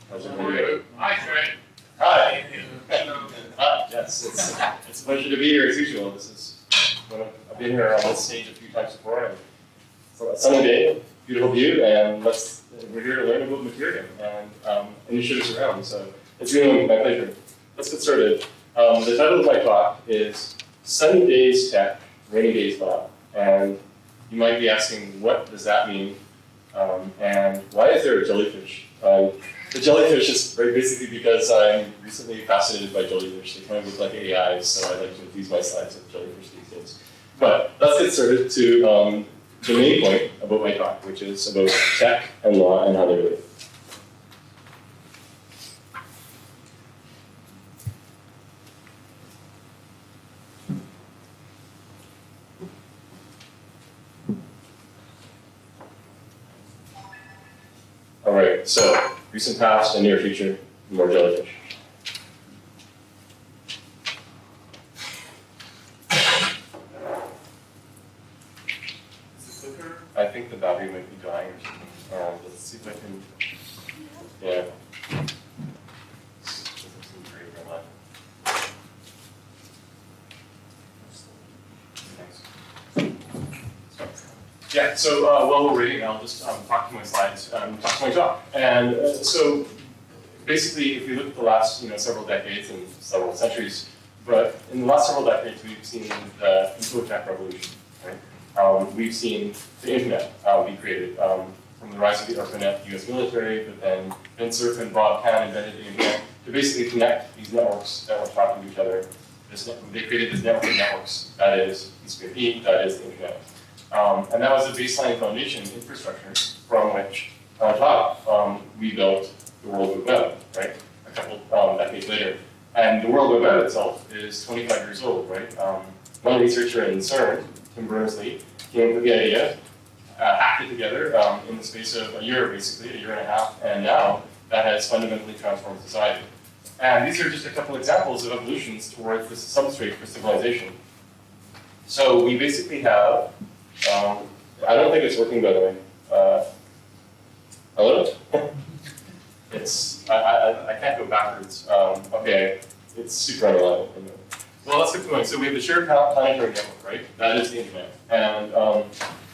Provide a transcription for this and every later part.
Pleasure to be here. Hi, Trent. Hi. Hi. Yes, it's a pleasure to be here as usual. I've been here on this stage a few times before. And so a sunny day, beautiful view, and we're here to learn about Mattereum and initiatives around. So it's really my pleasure. Let's get started. The title of my talk is Sunny Days Tech, Rainy Days Lab. And you might be asking, what does that mean? And why is there a jellyfish? The jellyfish is very basically because I'm recently fascinated by jellyfish. They kind of look like AIs, so I like to infuse my slides with jellyfish these days. But let's get started to the main point about my talk, which is about tech and law and how they relate. All right, so recent past and near future, more jellyfish. Is it quicker? I think the battery might be dying or something. Let's see if I can, yeah. Yeah, so while we're waiting, I'll just talk to my slides, talk to my talk. And so basically, if you look at the last several decades and several centuries, but in the last several decades, we've seen the info tech revolution, right? We've seen the internet be created from the rise of the ARPANET, the US military, but then Ben Cerf and Bob Kahn invented the internet to basically connect these networks that were talking to each other. They created this network of networks, that is TCP/IP, that is the internet. And that was the baseline foundation infrastructure from which, on top, we built the World Wide Web, right? A couple decades later. And the World Wide Web itself is 25 years old, right? One researcher in CERN, Tim Berners-Lee, came up with the idea, hacked it together in the space of a year, basically, a year and a half, and now that has fundamentally transformed society. And these are just a couple examples of evolutions towards this substrate for civilization. So we basically have I don't think it's working, by the way. Hello? I can't go backwards. Okay, it's super unreliable. Well, let's keep going. So we have the shared planetary network, right? That is the internet. And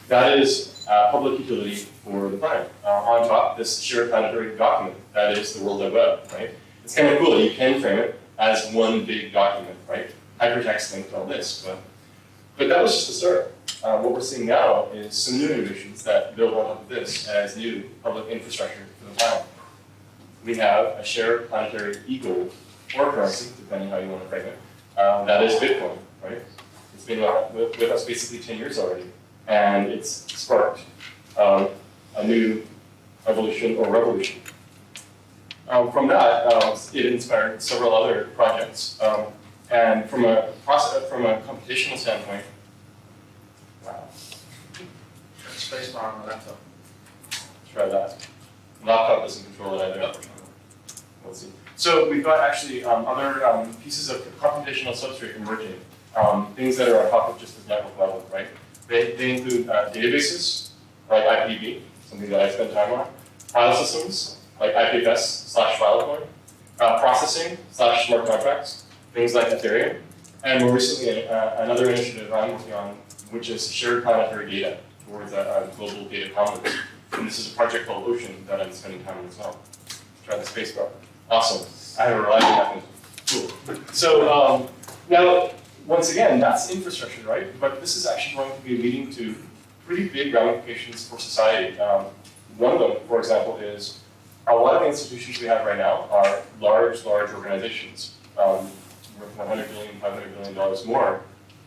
that is public utility for the planet. On top, this shared planetary document, that is the World Wide Web, right? It's kind of cool. You can frame it as one big document, right? Hypertext linked to all this. But that was just the start. What we're seeing now is some new innovations that build on top of this as new public infrastructure for the planet. We have a shared planetary e-gold, or currency, depending how you want to frame it. That is Bitcoin, right? It's been with us basically 10 years already, and it's sparked a new evolution or revolution. From that, it inspired several other projects, and from a computational standpoint. Wow. Spacebar on the laptop. Try that. Laptop doesn't control it either. Let's see. So we've got actually other pieces of computational substrate emerging. Things that are on top of just the network level, right? They include databases like IPDB, something that I spend time on. File systems like IPFS/Filecoin. Processing / smart contracts, things like Mattereum. And more recently, another initiative I'm working on, which is shared planetary data towards a global data commons. And this is a project called Ocean that I'm spending time on as well. Try the spacebar. Awesome. I have a reliable mechanism. Cool. So now, once again, that's infrastructure, right? But this is actually going to be leading to pretty big ramifications for society. One of them, for example, is a lot of the institutions we have right now are large organizations. Worth $100 billion, $500 billion more,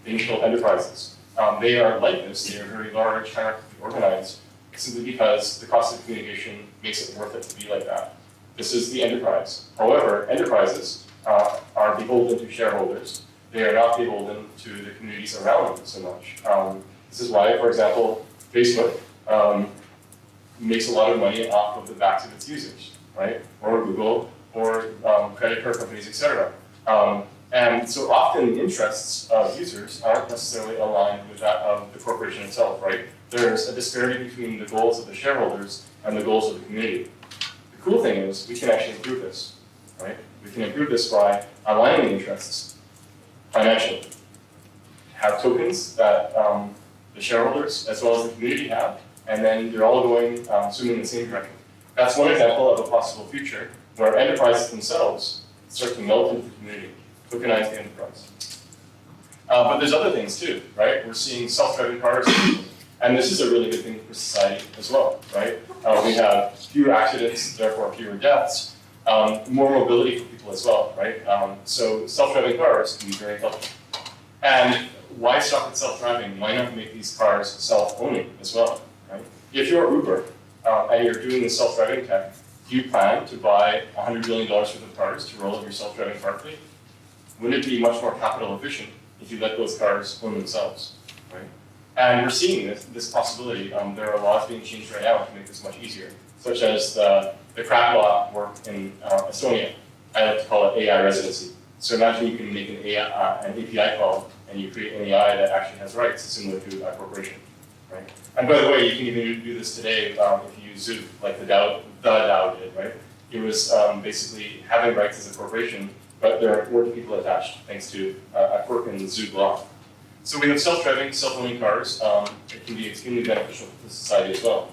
being called enterprises. They are like this, they are very large, hierarchically organized, simply because the cost of communication makes it worth it to be like that. This is the enterprise. However, enterprises are beholden to shareholders. They are not beholden to the communities around them so much. This is why, for example, Facebook makes a lot of money off of the backs of its users, right? Or Google, or credit card companies, etc. And so often the interests of users aren't necessarily aligned with that of the corporation itself, right? There's a disparity between the goals of the shareholders and the goals of the community. The The cool thing is we can actually improve this, right? We can improve this by aligning the interests financially. Have tokens that the shareholders as well as the community have, and then they're all going swimming in the same direction. That's one example of a possible future where enterprises themselves start to melt into the community, tokenize the enterprise. But there's other things too, right? We're seeing self-driving cars, and this is a really good thing for society as well, right? We have fewer accidents, therefore fewer deaths, more mobility for people as well, right? So self-driving cars can be very helpful. And why stop at self-driving? Why not make these cars self-owning as well, right? If you're Uber and you're doing the self-driving tech, do you plan to buy $100 billion worth of cars to roll up your self-driving car fleet? Wouldn't it be much more capital efficient if you let those cars own themselves, right? And we're seeing this possibility. There are laws being changed right now to make this much easier, such as the crack law work in Estonia. I like to call it AI residency. So imagine you can make an API call and you create an AI that actually has rights similar to a corporation, right? And by the way, you can even do this today if you use Zoo, like the DAO did, right? It was basically having rights as a corporation, but there weren't people attached thanks to a quirk in the Zoo law. So we have self-driving, self-owning cars. It can be extremely beneficial to society as well.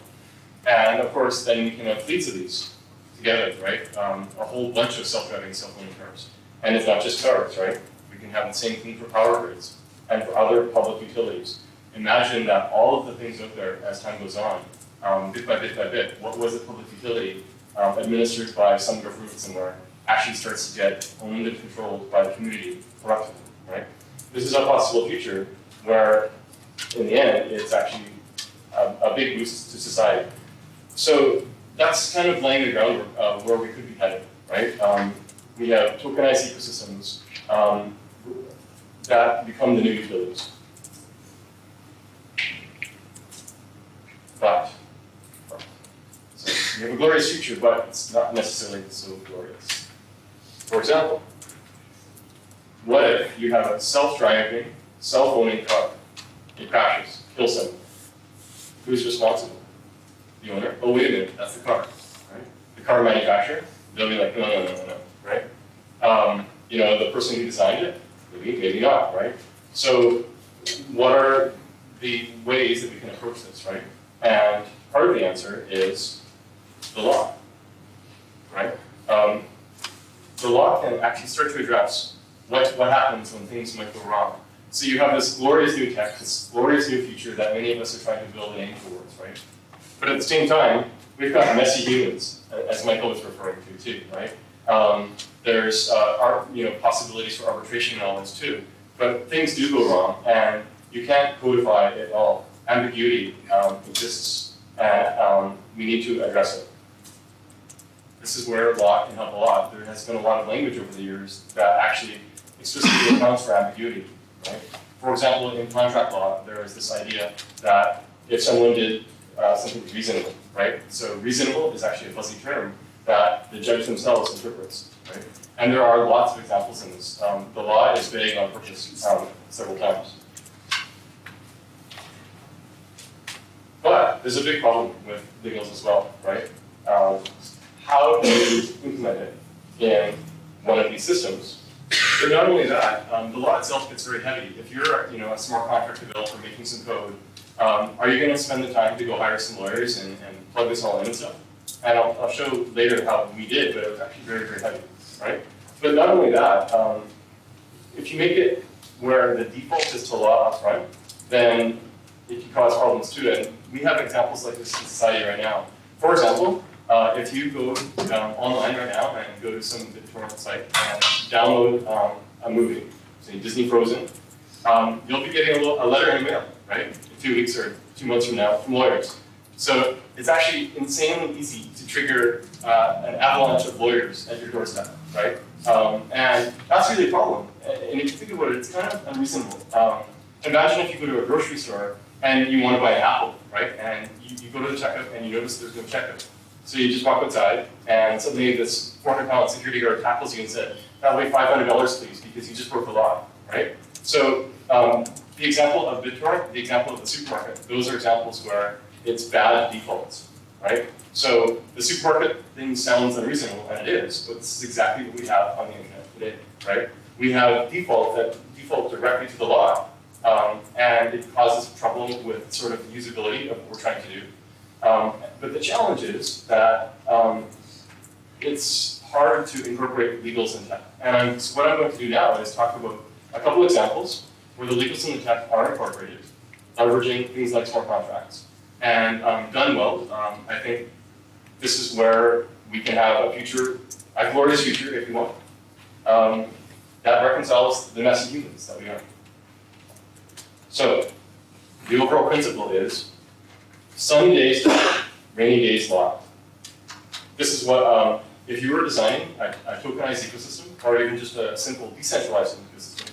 And of course, then you can have fleets of these together, right? A whole bunch of self-driving, self-owning cars. And it's not just cars, right? We can have the same thing for power grids and for other public utilities. Imagine that all of the things out there as time goes on, bit by bit by bit, what was a public utility administered by some government somewhere actually starts to get owned and controlled by the community collectively, right? This is a possible future where, in the end, it's actually a big boost to society. So that's kind of laying the groundwork of where we could be headed, right? We have tokenized ecosystems that become the new utilities. But, so we have a glorious future, but it's not necessarily so glorious. For example, what if you have a self-driving, self-owning car? It crashes, kills someone. Who's responsible? The owner? Oh, wait a minute, that's the car, right? The car manufacturer, they'll be like, no, right? You know, the person who designed it, maybe not, right? So what are the ways that we can approach this, right? And part of the answer is the law, right? The law can actually start to address what happens when things might go wrong. So you have this glorious new tech, this glorious new future that many of us are trying to build and aim towards, right? But at the same time, we've got messy humans, as Michael was referring to too, right? There's possibilities for arbitration and all this too. But things do go wrong, and you can't codify it all. Ambiguity exists, and we need to address it. This is where law can help a lot. There has been a lot of language over the years that actually explicitly accounts for ambiguity, right? For example, in contract law, there is this idea that if someone did something reasonable, right? So reasonable is actually a fuzzy term that the judge themselves interprets, right? And there are lots of examples in this. The law is vague on purpose several times. But there's a big problem with legals as well, right? How do you implement it in one of these systems? But not only that, the law itself gets very heavy. If you're a smart contract developer making some code, are you going to spend the time to go hire some lawyers and plug this all in and stuff? And I'll show later how we did, but it was actually very, very heavy, right? But not only that, if you make it where the default is to law up front, then it can cause problems too. And we have examples like this in society right now. For example, if you go online right now and go to some BitTorrent site and download a movie, say Disney Frozen, you'll be getting a letter in the mail, right? In 2 weeks or 2 months from now from lawyers. So it's actually insanely easy to trigger an avalanche of lawyers at your doorstep, right? And that's really a problem. And if you think about it, it's kind of unreasonable. Imagine if you go to a grocery store and you want to buy an apple, right? And you go to the checkout and you notice there's no checkout. So you just walk outside and suddenly this 400-pound security guard tackles you and said, "That'll be $500 please, because you just broke the law," right? So the example of BitTorrent, the example of the supermarket, those are examples where it's bad defaults. right? So the supermarket thing sounds unreasonable, and it is, but this is exactly what we have on the internet today, right? We have default that default directly to the law, and it causes trouble with sort of the usability of what we're trying to do. But the challenge is that it's hard to incorporate legals in tech. And so what I'm going to do now is talk about a couple examples where the legals in the tech are incorporated, leveraging things like smart contracts. And done well, I think this is where we can have a glorious future if you want, that reconciles the messy humans that we are. So, the overall principle is sunny days, rainy days law. This is what, if you were designing a tokenized ecosystem, or even just a simple decentralized ecosystem,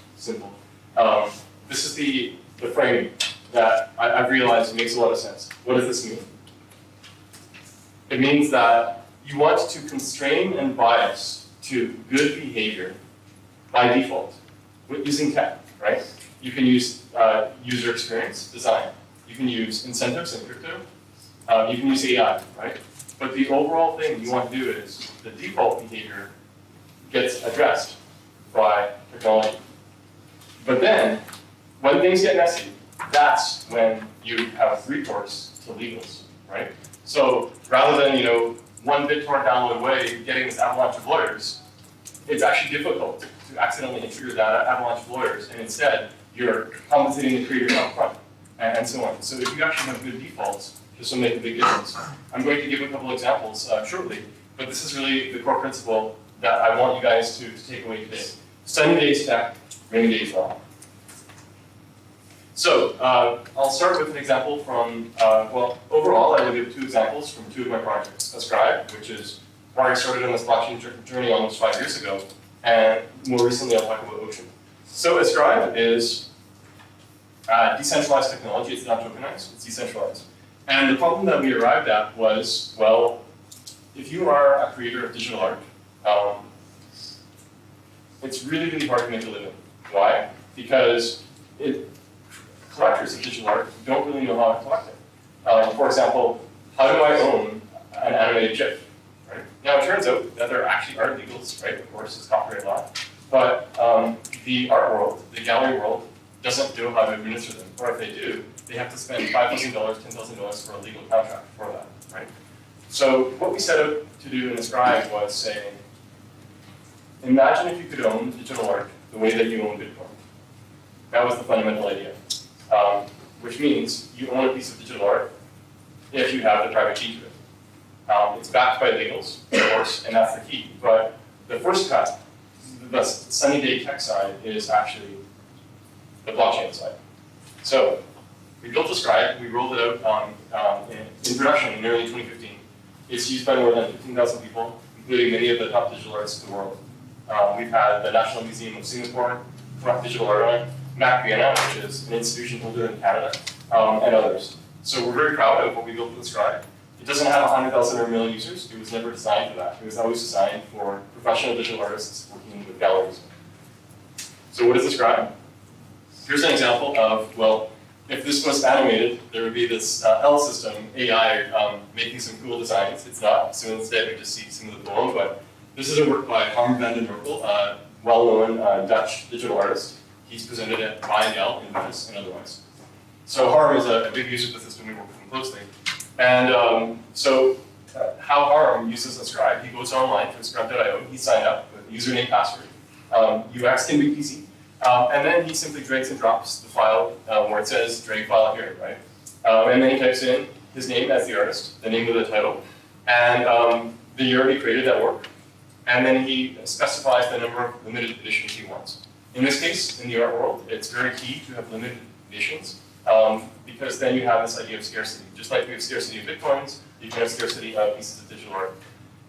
this is the frame that I've realized makes a lot of sense. What does this mean? It means that you want to constrain and bias to good behavior by default using tech, right? You can use user experience design. You can use incentives in crypto. You can use AI, right? But the overall thing you want to do is the default behavior gets addressed by technology. But then, when things get messy, that's when you have recourse to legals, right? So rather than one BitTorrent download away getting this avalanche of lawyers, it's actually difficult to accidentally trigger that avalanche of lawyers, and instead you're compensating the creator up front, and so on. So if you actually have good defaults, this will make a big difference. I'm going to give a couple examples shortly, but this is really the core principle that I want you guys to take away today. Sunny days tech, rainy days law. So I'll start with an example from, well, overall I will give 2 examples from 2 of my projects. Ascribe, which is where I started on this blockchain journey almost 5 years ago, and more recently I'll talk about Ocean. So Ascribe is decentralized technology. It's not tokenized, it's decentralized. And the problem that we arrived at was, well, if you are a creator of digital art, it's really, really hard to make a living. Why? Because collectors of digital art don't really know how to collect it. For example, how do I own an animated GIF? Right? Now it turns out that there actually are legals, right? Of course, it's copyright law. But the art world, the gallery world, doesn't know how to administer them. Or if they do, they have to spend $5,000, $10,000 for a legal contract for that, right? So what we set out to do in Ascribe was saying, imagine if you could own digital art the way that you own Bitcoin. That was the fundamental idea. Which means you own a piece of digital art if you have the private key to it. It's backed by legals, of course, and that's the key. But the first cut, the sunny day tech side, is actually the blockchain side. So we built Ascribe, we rolled it out in production in early 2015. It's used by more than 15,000 people, including many of the top digital artists in the world. We've had the National Museum of Singapore collect digital art on it, Mattereum, which is an institution holder in Canada, and others. So we're very proud of what we built with Ascribe. It doesn't have 100,000 or a million users. It was never designed for that. It was always designed for professional digital artists working with galleries. So what is Ascribe? Here's an example of, well, if this was animated, there would be this L system, AI, making some cool designs. It's not, so instead we just see some of the poem, but this is a work by Harm van den Norkel, a well-known Dutch digital artist. He's presented at Biennial in Venice and otherwise. So Harm is a big user of the system. We work with him closely. And how Harm uses Ascribe, he goes online to ascribe.io, he signed up with username, password. UX can be easy. And then he simply drags and drops the file where it says drag file here, right? And then he types in his name as the artist, the name of the title, and the year he created that work. And then he specifies the number of limited editions he wants. In this case, in the art world, it's very key to have limited editions because then you have this idea of scarcity. Just like we have scarcity of Bitcoins, you can have scarcity of pieces of digital art.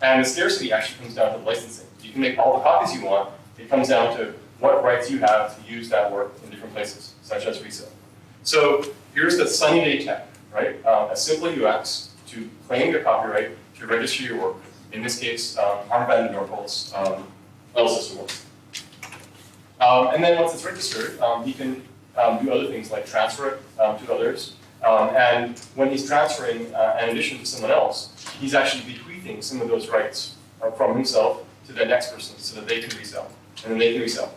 And the scarcity actually comes down to licensing. You can make all the copies you want. It comes down to what rights you have to use that work in different places, such as resale. So here's the sunny day tech, right? A simple UX to claim your copyright, to register your work. In this case, Harm van den Norkel's L system work. And then once it's registered, he can do other things like transfer it to others. And when he's transferring an addition to someone else, he's actually bequeathing some of those rights from himself to the next person so that they can resell, and then they can resell.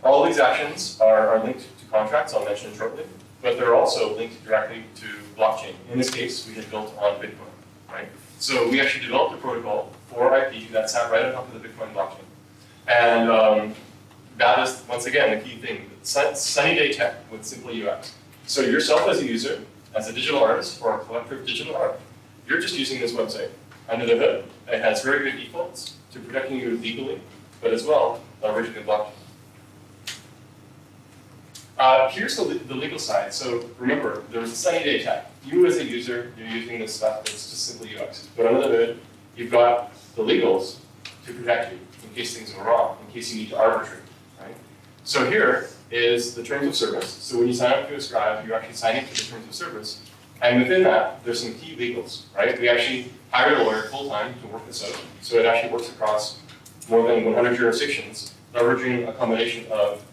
All these actions are linked to contracts, I'll mention shortly, but they're also linked directly to blockchain. In this case, we had built on Bitcoin, right? So we actually developed a protocol for IP that sat right on top of the Bitcoin blockchain. And that is, once again, the key thing, sunny day tech with simple UX. So yourself as a user, as a digital artist or a collector of digital art, you're just using this website. Under the hood, it has very good defaults to protecting you legally, but as well, leveraging the blockchain. Here's the legal side. So remember, there's a sunny day tech. You as a user, you're using this stuff that's just simply UX. But under the hood, you've got the legals to protect you in case things go wrong, in case you need to arbitrate, right? So here is the terms of service. So when you sign up to a scribe, you're actually signing up to the terms of service. And within that, there's some key legals, right? We actually hired a lawyer full-time to work this out. So it actually works across more than 100 jurisdictions, leveraging a combination of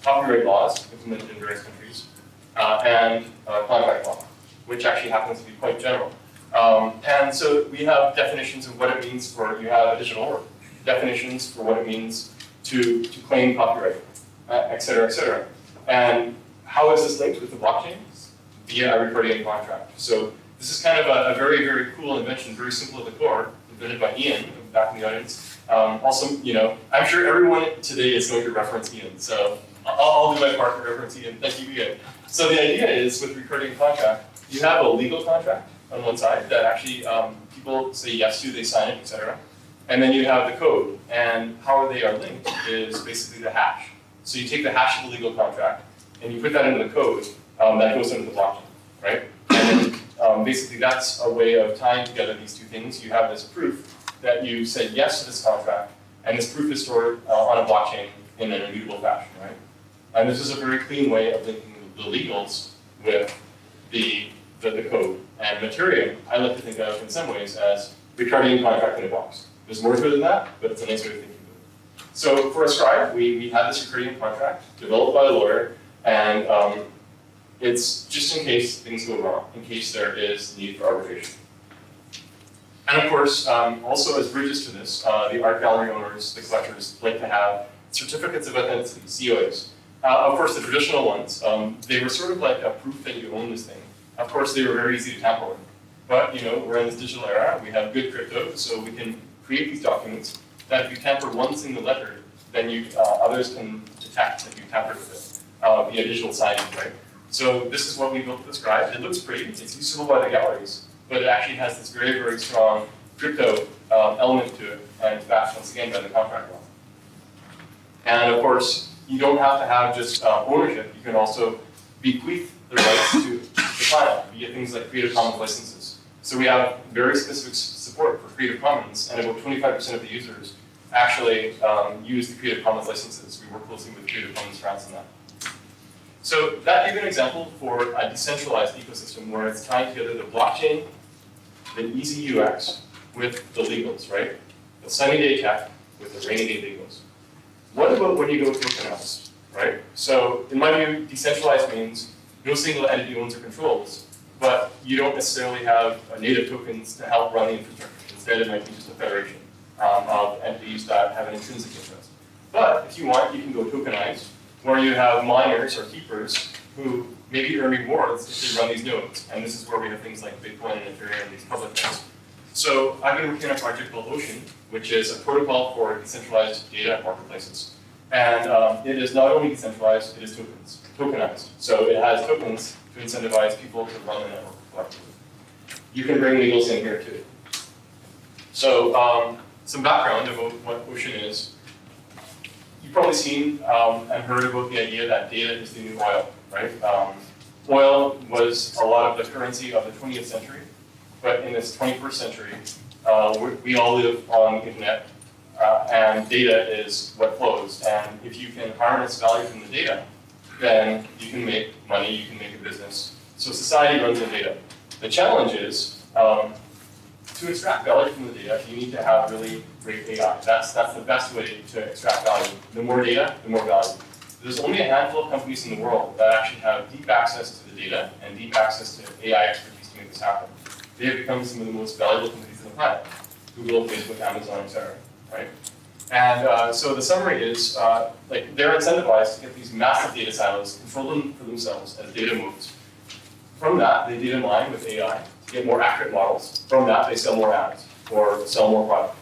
copyright laws implemented in various countries and contract law, which actually happens to be quite general. And so we have definitions of what it means for you have a digital work, definitions for what it means to claim copyright, et cetera, et cetera. And how is this linked with the blockchain? Via a recording contract. So this is kind of a very, very cool invention, very simple at the core, invented by Ian, back in the audience. Also, you know, I'm sure everyone today is going to reference Ian, so I'll do my part to reference Ian. Thank you, Ian. So the idea is with recording contract, you have a legal contract on one side that actually people say yes to, they sign it, etc. And then you have the code, and how they are linked is basically the hash. So you take the hash of the legal contract, and you put that into the code that goes into the blockchain, right? And then, basically that's a way of tying together these two things. You have this proof that you said yes to this contract, and this proof is stored on a blockchain in an immutable fashion, right? And this is a very clean way of linking the legals with the code. And Mattereum, I like to think of in some ways as recording contract in a box. There's more to it than that, but it's a nice way of thinking of it. So for a scribe, we had this recording contract developed by a lawyer, and it's just in case things go wrong, in case there is need for arbitration. And of course, also as bridges to this, the art gallery owners, the collectors, like to have certificates of authenticity, COAs. Of course, the traditional ones, they were sort of like a proof that you own this thing. Of course, they were very easy to tamper with. But you know, we're in this digital era, we have good crypto, so we can create these documents that if you tamper one single letter, then others can detect that you tampered with it via digital signing, right? So this is what we built for the scribe. It looks pretty, it's usable by the galleries, but it actually has this very, very strong crypto element to it, and it's backed once again by the contract law. And of course, you don't have to have just ownership, you can also bequeath the rights to the client via things like Creative Commons licenses. So we have very specific support for Creative Commons, and about 25% of the users actually use the Creative Commons licenses. We work closely with Creative Commons France on that. So that gave an example for a decentralized ecosystem where it's tying together the blockchain, the easy UX, with the legals, right? The sunny day tech with the rainy day legals. What about when you go tokenized, right? So in my view, decentralized means no single entity owns or controls, but you don't necessarily have native tokens to help run the infrastructure. Instead, it might be just a federation of entities that have an intrinsic interest. But if you want, you can go tokenized, where you have miners or keepers who maybe earn rewards if they run these nodes. And this is where we have things like Bitcoin and Ethereum, these public nodes. So I've been working on a project called Ocean, which is a protocol for decentralized data marketplaces. And it is not only decentralized, it is tokenized. So it has tokens to incentivize people to run the network collectively. You can bring legals in here too. So some background about what Ocean is. You've probably seen and heard about the idea that data is the new oil, right? Oil was a lot of the currency of the 20th century, but in this 21st century, we all live on the internet, and data is what flows. And if you can harness value from the data, then you can make money, you can make a business. So society runs on data. The challenge is, to extract value from the data, you need to have really great AI. That's the best way to extract value. The more data, the more value. There's only a handful of companies in the world that actually have deep access to the data and deep access to AI expertise to make this happen. They have become some of the most valuable companies on the planet. Google, Facebook, Amazon, etc. Right? And so the summary is, like they're incentivized to get these massive data silos, control them for themselves as data moves. From that, they data mine with AI to get more accurate models. From that, they sell more ads or sell more product.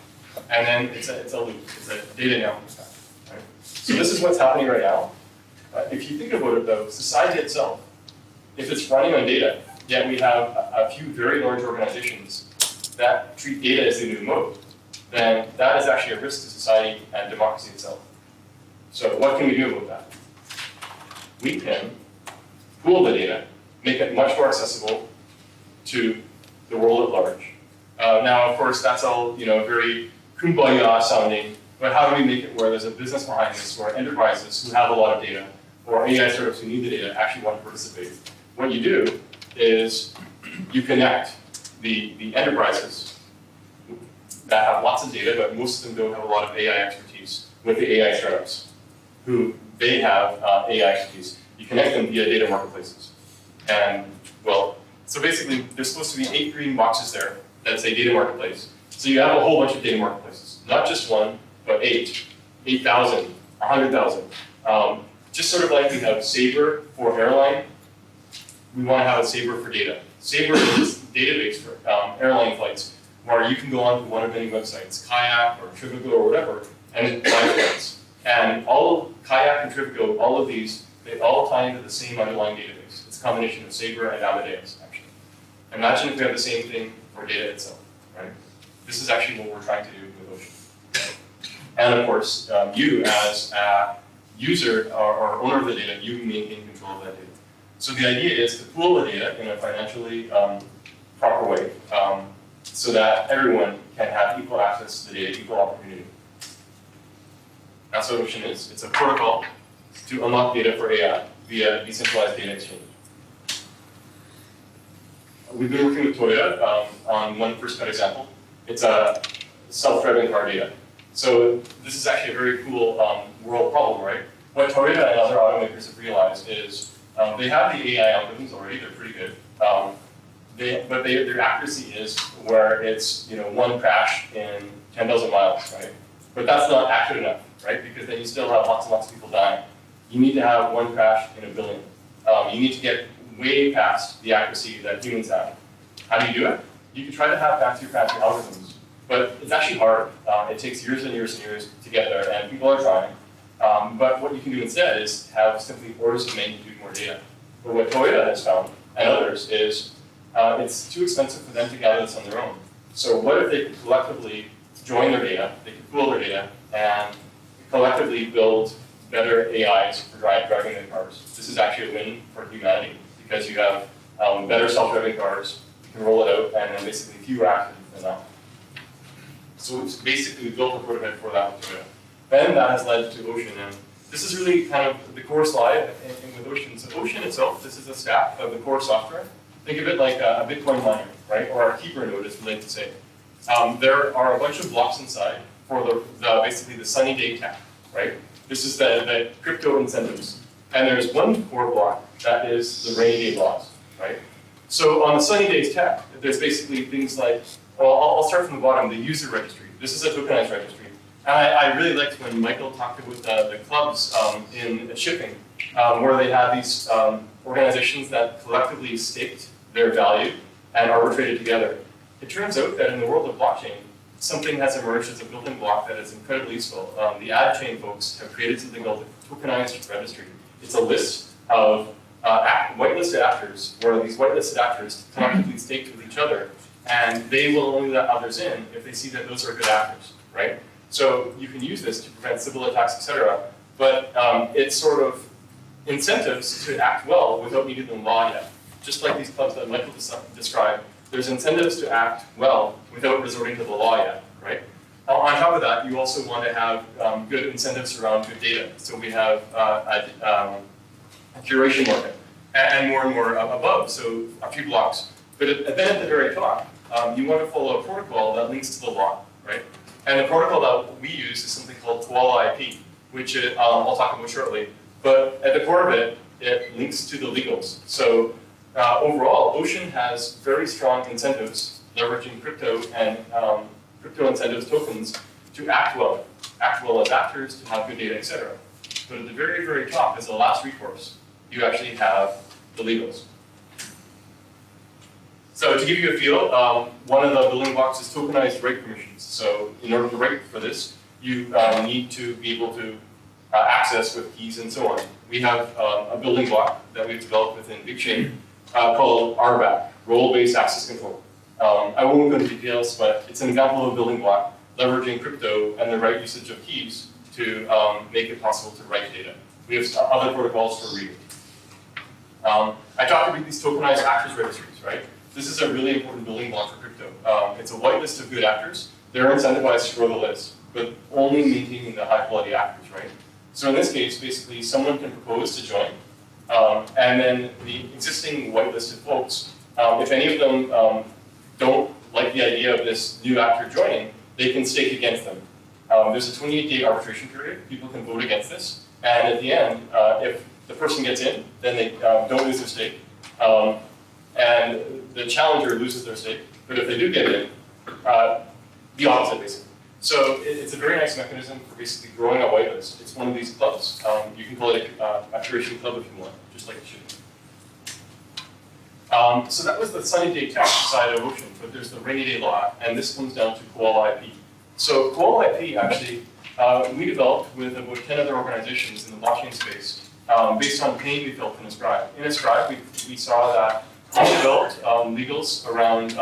And then it's a loop. It's a data network effect. Right? So this is what's happening right now. If you think about it though, society itself, if it's running on data, yet we have a few very large organizations that treat data as the new mode, then that is actually a risk to society and democracy itself. So what can we do about that? We can pool the data, make it much more accessible to the world at large. Now, of course, that's all very kumbaya sounding, but how do we make it where there's a business behind this, where enterprises who have a lot of data, or AI startups who need the data actually want to participate? What you do is you connect the enterprises that have lots of data, but most of them don't have a lot of AI expertise, with the AI startups who they have AI expertise. You connect them via data marketplaces. And well, so basically there's supposed to be 8 green boxes there that say data marketplace. So you have a whole bunch of data marketplaces, not just one, but 8, 8,000, 100,000. Just sort of like we have Sabre for airline, we want to have a Sabre for data. Sabre is a database for airline flights, where you can go on to one of many websites, Kayak or Trivago or whatever, and buy flights. And all of Kayak and Trivago, all of these, they all tie into the same underlying database. It's a combination of Sabre and Amadeus, actually. Imagine if we have the same thing for data itself, right? This is actually what we're trying to do with Ocean. And of course, you as a user or owner of the data, you maintain control of that data. So the idea is to pool the data in a financially proper way, so that everyone can have equal access to the data, equal opportunity. That's what Ocean is. It's a protocol to unlock data for AI via decentralized data exchange. We've been working with Toyota on one first cut example. It's a self-driving car data. So this is actually a very cool world problem, right? What Toyota and other automakers have realized is they have the AI algorithms already, they're pretty good. But their accuracy is where it's one crash in 10,000 miles, right? But that's not accurate enough, right? Because then you still have lots and lots of people dying. You need to have one crash in a billion. You need to get way past the accuracy that humans have. How do you do it? You can try to have fancier algorithms, but it's actually hard. It takes years and years and years to get there, and people are trying. But what you can do instead is have simply orders of magnitude more data. But what Toyota has found, and others, is it's too expensive for them to gather this on their own. So what if they could collectively join their data, they could pool their data, and collectively build better AIs for driving their cars? This is actually a win for humanity, because you have better self-driving cars, you can roll it out, and then basically fewer accidents than that. So it's basically built a prototype for that with Toyota. Then that has led to Ocean, and this is really kind of the core slide with Ocean. So Ocean itself, this is a stack of the core software. Think of it like a Bitcoin miner, right? Or a keeper node, as we like to say. There are a bunch of blocks inside for basically the sunny day tech, right? This is the crypto incentives. And there's one core block that is the rainy day blocks, right? So on the sunny days tech, there's basically things like, well, I'll start from the bottom, the user registry. This is a tokenized registry. And I really liked when Michael talked about the clubs in shipping, where they have these organizations that collectively staked their value and arbitrated together. It turns out that in the world of blockchain, something has emerged as a building block that is incredibly useful. The ad chain folks have created something called the tokenized registry. It's a list of whitelisted actors, where these whitelisted actors collectively staked with each other, and they will only let others in if they see that those are good actors, right? So you can use this to prevent civil attacks, etc. But it's sort of incentives to act well without needing the law yet. Just like these clubs that Michael described, there's incentives to act well without resorting to the law yet, right? On top of that, you also want to have good incentives around good data. So we have a curation market, and more above, so a few blocks. But then at the very top, you want to follow a protocol that links to the law, right? And the protocol that we use is something called Koala IP, which I'll talk about shortly. But at the core of it, it links to the legals. So overall, Ocean has very strong incentives leveraging crypto and crypto incentives tokens to act well as actors, to have good data, etc. But at the very, very top, as the last recourse, you actually have the legals. So to give you a feel, one of the building blocks is tokenized write permissions. So in order to write for this, you need to be able to access with keys and so on. We have a building block that we've developed within BigChain called RBAC, Role-Based Access Control. I won't go into details, but it's an example of a building block leveraging crypto and the right usage of keys to make it possible to write data. We have other protocols for reading. I talked about these tokenized actors registries, right? This is a really important building block for crypto. It's a whitelist of good actors. They're incentivized to grow the list, but only maintaining the high quality actors, right? So in this case, basically someone can propose to join, and then the existing whitelisted folks, if any of them don't like the idea of this new actor joining, they can stake against them. There's a 28-day arbitration period. People can vote against this, and at the end, if the person gets in, then they don't lose their stake. And the challenger loses their stake, but if they do get in, the opposite basically. So it's a very nice mechanism for basically growing a whitelist. It's one of these clubs. You can call it a curation club if you want, just like it should be. So that was the sunny day tech side of Ocean, but there's the rainy day law, and this comes down to Koala IP. So Koala IP actually, we developed with about 10 other organizations in the blockchain space based on pain we felt in Ascribe. In Ascribe, we saw that we developed legals around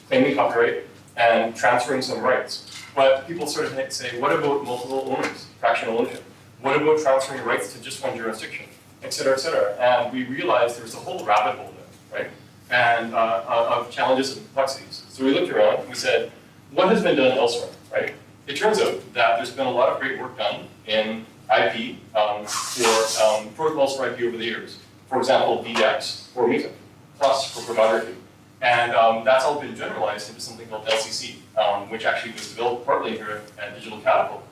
claiming copyright and transferring some rights. But people started to say, what about multiple owners, fractional ownership? What about transferring rights to just one jurisdiction, et cetera, et cetera? And we realized there was a whole rabbit hole there, right? And of challenges and complexities. So we looked around and we said, what has been done elsewhere, right? It turns out that there's been a lot of great work done in IP for protocols for IP over the years. For example, DDEX for music, plus for photography. And that's all been generalized into something called LCC, which actually was developed partly here at Digital Catapult.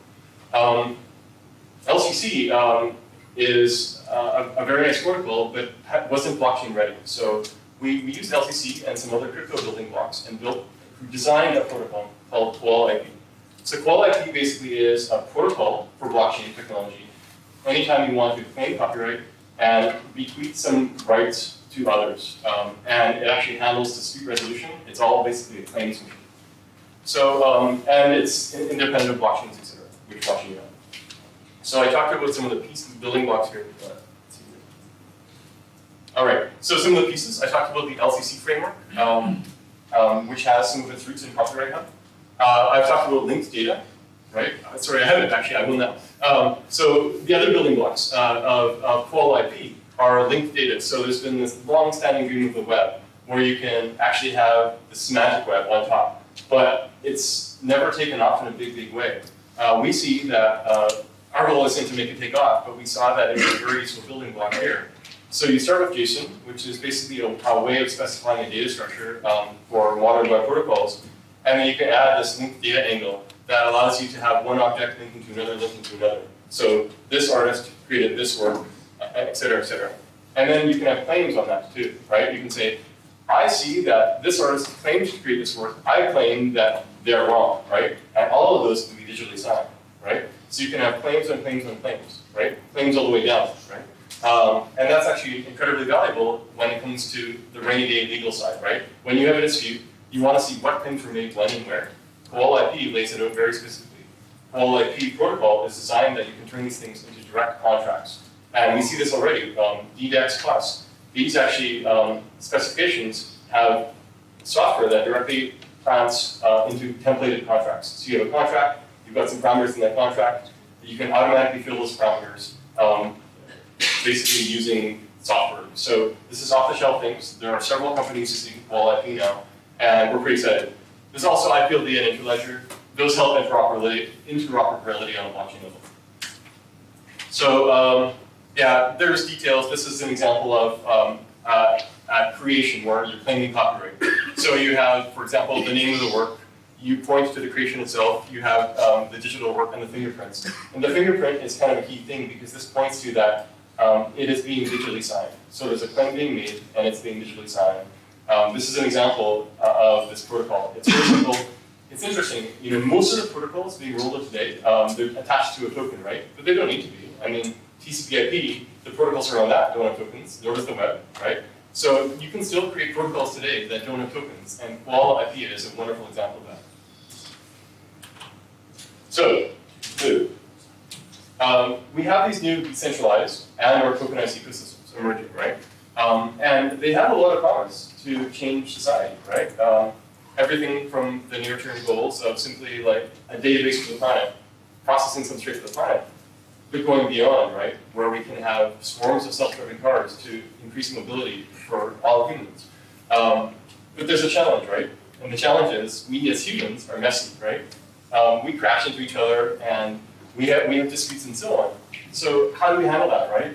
LCC is a very nice protocol, but wasn't blockchain ready. So we used LCC and some other crypto building blocks and designed a protocol called Koala IP. So Koala IP basically is a protocol for blockchain technology. Anytime you want to claim copyright and bequeath some rights to others. And it actually handles dispute resolution. It's all basically a claims machine. So, and it's independent of blockchains, et cetera, which blockchain you have. So I talked about some of the pieces, building blocks here. All right, so some of the pieces, I talked about the LCC framework, which has some of its roots in Copyright Hub. I've talked about linked data, right? Sorry, I haven't actually, I will now. So the other building blocks of Koala IP are linked data. So there's been this long-standing dream of the web where you can actually have the semantic web on top, but it's never taken off in a big, big way. We see that our goal isn't to make it take off, but we saw that it was a very useful building block here. So you start with JSON, which is basically a way of specifying a data structure for modern web protocols, and then you can add this linked data angle that allows you to have one object linking to another, linking to another. So this artist created this work, et cetera, et cetera. And then you can have claims on that too, right? You can say, I see that this artist claims to create this work. I claim that they're wrong, right? And all of those can be digitally signed, right? So you can have claims on claims on claims, right? Claims all the way down, right? And that's actually incredibly valuable when it comes to the rainy day legal side, right? When you have a dispute, you want to see what claims were made, when, and where. Koala IP lays it out very specifically. Koala IP protocol is designed that you can turn these things into direct contracts. And we see this already, DDEX Plus. These actually, specifications have software that directly plants into templated contracts. So you have a contract, you've got some parameters in that contract, you can automatically fill those parameters, basically using software. So this is off-the-shelf things. There are several companies using Koala IP now, and we're pretty excited. There's also IPLD and Interledger. Those help interoperability on a blockchain level. So, yeah, there's details. This is an example of creation where you're claiming copyright. So you have, for example, the name of the work. You point to the creation itself. You have the digital work and the fingerprints. And the fingerprint is kind of a key thing because this points to that it is being digitally signed. So there's a claim being made, and it's being digitally signed. This is an example of this protocol. It's very simple. It's interesting. Most of the protocols being rolled out today, they're attached to a token, right? But they don't need to be. I mean, TCP/IP, the protocols around that don't have tokens. Nor does the web, right? So you can still create protocols today that don't have tokens, and Qual IP is a wonderful example of that. So, we have these new decentralized and/or tokenized ecosystems emerging, right? And they have a lot of promise to change society, right? Everything from the near-term goals of simply like a database for the planet, processing some straight for the planet, but going beyond, right? Where we can have swarms of self-driving cars to increase mobility for all humans. But there's a challenge, right? And the challenge is we as humans are messy, right? We crash into each other and we have disputes and so on. So how do we handle that, right?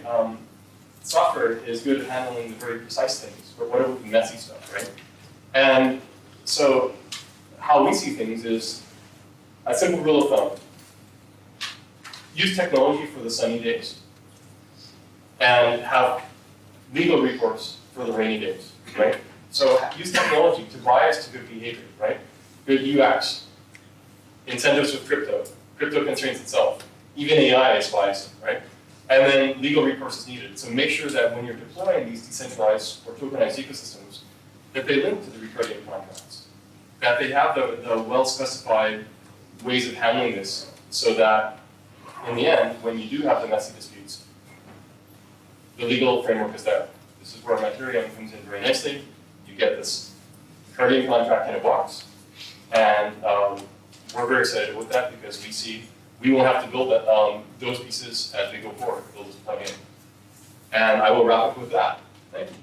Software is good at handling the very precise things, but what about the messy stuff, right? And so how we see things is a simple rule of thumb. Use technology for the sunny days and have legal recourse for the rainy days, right? So use technology to bias to good behavior, right? Good UX, incentives with crypto. Crypto constrains itself. Even AI is biasing, right? And then legal recourse is needed. So make sure that when you're deploying these decentralized or tokenized ecosystems, that they link to the recording contracts, that they have the well-specified ways of handling this so that in the end, when you do have the messy disputes, the legal framework is there. This is where Mattereum comes in very nicely. You get this recording contract in a box, and we're very excited with that because we see we won't have to build those pieces as we go forward. They'll just plug in. And I will wrap up with that. Thank you.